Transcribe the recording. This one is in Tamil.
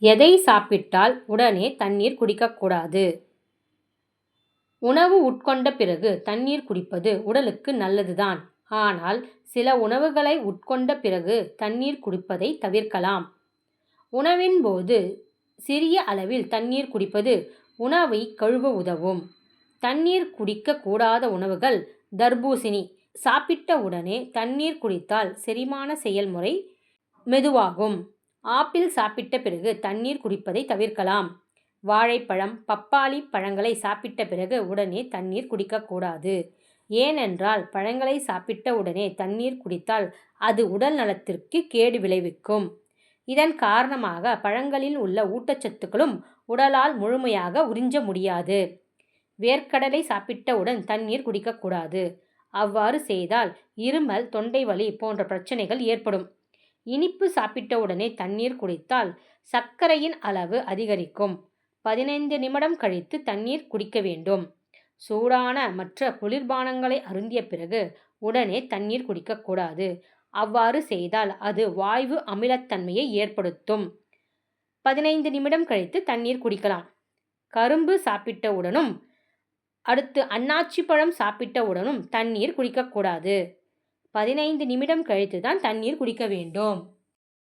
எதை சாப்பிட்டால் உடனே தண்ணீர் குடிக்கக்கூடாது? உணவு உட்கொண்ட பிறகு தண்ணீர் குடிப்பது உடலுக்கு நல்லதுதான். ஆனால் சில உணவுகளை உட்கொண்ட பிறகு தண்ணீர் குடிப்பதை தவிர்க்கலாம். உணவின் போது சிறிய அளவில் தண்ணீர் குடிப்பது உணவை கழுவ உதவும். தண்ணீர் குடிக்க கூடாத உணவுகள்: தர்பூசணி: சாப்பிட்ட உடனே தண்ணீர் குடித்தால் செரிமான செயல்முறை மெதுவாகும். ஆப்பிள்: சாப்பிட்ட பிறகு தண்ணீர் குடிப்பதை தவிர்க்கலாம். வாழைப்பழம், பப்பாளி பழங்களை சாப்பிட்ட பிறகு உடனே தண்ணீர் குடிக்கக்கூடாது. ஏனென்றால் பழங்களை சாப்பிட்ட உடனே தண்ணீர் குடித்தால் அது உடல் நலத்திற்கு கேடு விளைவிக்கும். இதன் காரணமாக பழங்களில் உள்ள ஊட்டச்சத்துக்களும் உடலால் முழுமையாக உறிஞ்ச முடியாது. வேர்க்கடலை சாப்பிட்டவுடன் தண்ணீர் குடிக்கக்கூடாது. அவ்வாறு செய்தால் இருமல், தொண்டை வலி போன்ற பிரச்சனைகள் ஏற்படும். இனிப்பு சாப்பிட்ட உடனே தண்ணீர் குடித்தால் சர்க்கரையின் அளவு அதிகரிக்கும். 15 நிமிடம் கழித்து தண்ணீர் குடிக்க வேண்டும். சூடான மற்ற குளிர்பானங்களை அருந்திய பிறகு உடனே தண்ணீர் குடிக்கக்கூடாது. அவ்வாறு செய்தால் அது வாய்வு அமிலத்தன்மையை ஏற்படுத்தும். 15 நிமிடம் கழித்து தண்ணீர் குடிக்கலாம். கரும்பு சாப்பிட்ட உடனும் அடுத்து அன்னாச்சி பழம் சாப்பிட்ட உடனும் தண்ணீர் குடிக்கக்கூடாது. 15 நிமிடம் கழித்து தான் தண்ணீர் குடிக்க வேண்டும்.